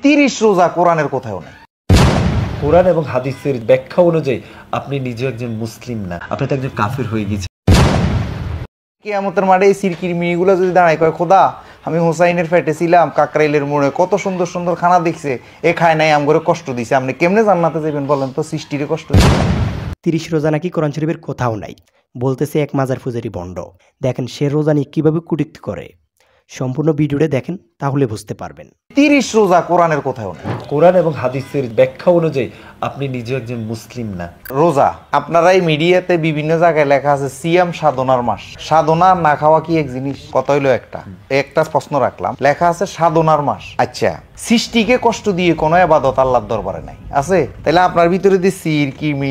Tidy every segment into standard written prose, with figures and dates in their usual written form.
30 রোজা কোরআনের কোথাও নেই। কোরআন এবং হাদিসের ব্যাখ্যা অনুযায়ী আপনি নিজে একজন মুসলিম না, আপনি তো একজন কাফির হয়ে গেছেন। কিয়ামতের মাঠে এই সিরকির মিনিগুলো যদি দাঁড়ায় কয় খোদা আমি হোসাইনের ফ্যাটে ছিলাম কাকরাইলের মোড়ে, কত সুন্দর সুন্দর খানা দেখছে, এ খায় নাই আমগরে কষ্ট দিছে, আপনি কেমনে জান্নাতে যাবেন বলেন তো? সৃষ্টিরে কষ্ট দিছে। 30 রোজা নাকি কোরআন শরীফের কোথাও নাই, বলতেছে এক মাজার পূজারি বন্ড। দেখেন সে রোজা নিয়ে কীভাবে কটূক্তি করে, সম্পূর্ণ ভিডিওটা দেখেন তাহলে বুঝতে পারবেন। 30 রোজা কোরআনের কোথাও নেই। কোরআন এবং হাদিসের ব্যাখ্যা অনুযায়ী আপনি নিজে একজন মুসলিম না। রোজা আপনারা এই মিডিয়াতে বিভিন্ন জায়গায় লেখা আছে সিয়াম সাধনার মাস। সাধনা না খাওয়া কি এক জিনিস? কত হইলো একটা প্রশ্ন রাখলাম, লেখা আছে সাধনার মাস। আচ্ছা, সৃষ্টিকে কষ্ট দিয়ে কোনো ইবাদত আল্লাহর দরবারে নাই আছে? তাহলে আপনার ভিতরে যে সির কিমি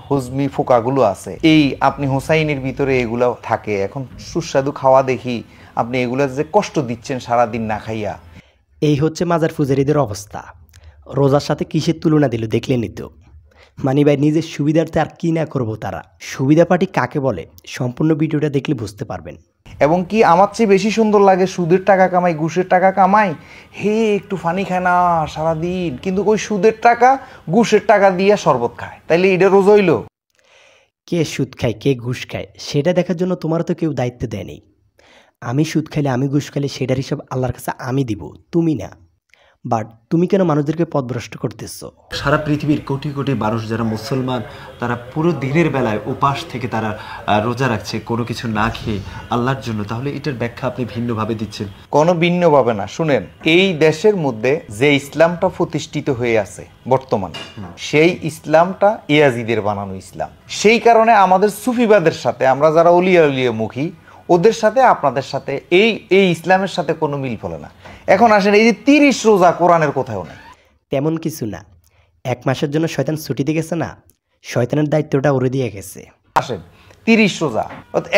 হুজমি ফোকাগুলো আছে, এই আপনি হোসাইনের ভিতরে এগুলো থাকে, এখন সুস্বাদু খাওয়া দেখি আপনি এগুলো যে কষ্ট দিচ্ছেন সারাদিন না খাইয়া। এই হচ্ছে মাজার পূজারীদের অবস্থা। রোজার সাথে কিসের তুলনা দিল দেখলে নিত। মানি ভাই নিজের সুবিধার্থে আর কি না করবো তারা। সুবিধা পার্টি কাকে বলে সম্পূর্ণ ভিডিওটা দেখলে বুঝতে পারবেন। এবং কি আমার চেয়ে বেশি সুন্দর লাগে সুদের টাকা কামাই, ঘুষের টাকা কামাই, হে একটু ফানি খায় না সারাদিন, কিন্তু ওই সুদের টাকা ঘুষের টাকা দিয়ে শরবত খায়, তাইলে এটা রোজ হইল? কে সুদ খায় কে ঘুষ খায় সেটা দেখার জন্য তোমার তো কেউ দায়িত্ব দেয়নি। আমি সুদ খাইলে আমি ঘুষ খাইলে সেটার হিসাব আল্লাহর কাছে আমি দিব, তুমি না। বাট তুমি কেন মানুষদেরকে পথভ্রষ্ট করতেছো? সারা পৃথিবীর কোটি কোটি মানুষ যারা মুসলমান, তারা পুরো দিনের বেলায় উপাস থেকে তারা রোজা রাখছে কোনো কিছু না খেয়ে আল্লাহর জন্য, তাহলে এটার ব্যাখ্যা আপনি ভিন্নভাবে দিচ্ছেন। কোনো ভিন্নভাবে না। শুনেন, এই দেশের মধ্যে যে ইসলামটা প্রতিষ্ঠিত হয়ে আছে বর্তমানে, সেই ইসলামটা ইয়াজিদের বানানো ইসলাম। সেই কারণে আমাদের সুফিবাদের সাথে আমরা যারা অলিয়া উলিয়া মুখী, ওদের সাথে আপনাদের সাথে এই ইসলামের সাথে কোনো মিল ফলে না। এখন আসেন, এই যে 30 রোজা কোরআনের কোথাও নেই। তেমন কিছু না, 1 মাসের জন্য শয়তান ছুটিতে গেছে না, শয়তানের দায়িত্বটা ওরে দিয়ে গেছে। আসেন, 30 রোজা,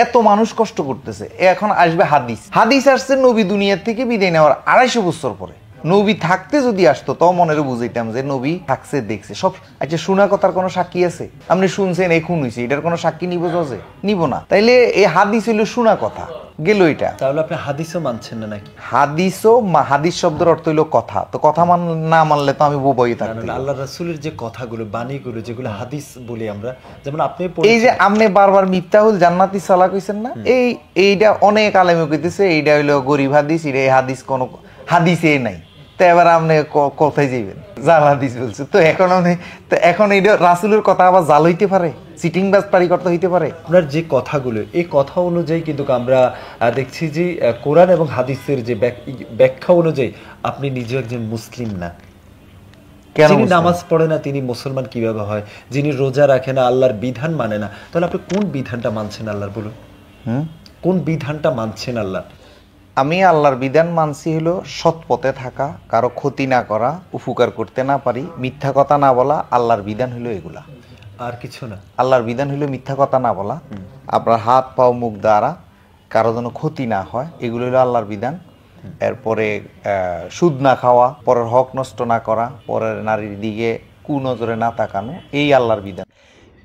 এত মানুষ কষ্ট করতেছে, এখন আসবে হাদিস আসছে নবী দুনিয়ার থেকে বিদায় নেওয়ার 250 বছর পরে। নবী থাকতে যদি আসতো তাও মনের বুঝাইতাম যে নবী থাকছে দেখছে সব। আচ্ছা, শোনা কথার কোনো সাক্ষী আছে? আপনি শুনছেন এই খুন হয়েছে, এটার কোনো সাক্ষী নিব? যে নিব না। তাইলে এই হাদিস হইল শোনা কথা গেল এটা। তাহলে আপনি হাদিসও মানছেন না নাকি? হাদিস শব্দের অর্থ হইল কথা, তো কথা না মানলে তো আমি বোবাই থাকতাম। আল্লাহ রাসূলের যে কথাগুলো বাণীগুলো যেগুলো হাদিস বলি আমরা, যেমন আপনি এই যে আপনি বারবার মিফতাহুল জান্নাতি সালাহ কইছেন না, এইটা অনেক আলেমে কইতেছে এইটা হইলো গরিব হাদিস, এটা এই হাদিস কোনো হাদিসে নাই। তো এবার আপনি কোথায় যাইবেন? জাল হাদিস বলছে তো এখন এইটা রাসূলের কথা আবার জাল হইতে পারে, চিটিং বাজপারি করতে হইতে পারে। আপনার যে কথাগুলো, এই কথা অনুযায়ী কিন্তু আমরা দেখছি যে কোরআন এবং হাদিসের যে ব্যাখ্যা অনুযায়ী আপনি নিজে একজন মুসলিম না। যিনি নামাজ পড়ে না তিনি মুসলমান কিভাবে হয়? যিনি রোজা রাখে না, আল্লাহর বিধান মানে না, তাহলে আপনি কোন বিধানটা মানছেন আল্লাহর? বলুন, কোন বিধানটা মানছেন আল্লাহ? আমি আল্লাহর বিধান মানছি হলো সৎ পথে থাকা, কারো ক্ষতি না করা, উপকার করতে না পারি, মিথ্যা কথা না বলা। আল্লাহর বিধান হলো এগুলা, আর কিছু না। আল্লাহর বিধান হলো মিথ্যা কথা না বলা, আপনার হাত পাও মুখ দ্বারা কারো যেন ক্ষতি না হয়, এগুলো হলো আল্লাহর বিধান। এরপরে সুদ না খাওয়া, পরের হক নষ্ট না করা, পরের নারীর দিকে কুনজরে না তাকানো, এই আল্লাহর বিধান।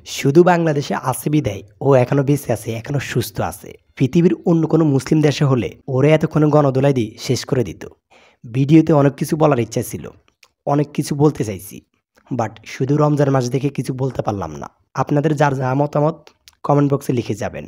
শুধু বাংলাদেশে আছে বিদায় ও এখনো বেঁচে আছে, এখনো সুস্থ আছে। পৃথিবীর অন্য কোনো মুসলিম দেশে হলে ওরে এতক্ষণে গণদোলাই দিয়ে শেষ করে দিত। ভিডিওতে অনেক কিছু বলার ইচ্ছা ছিল, অনেক কিছু বলতে চাইছি, বাট শুধু রমজান মাস দেখে কিছু বলতে পারলাম না। আপনাদের যার যা মতামত কমেন্ট বক্সে লিখে যাবেন।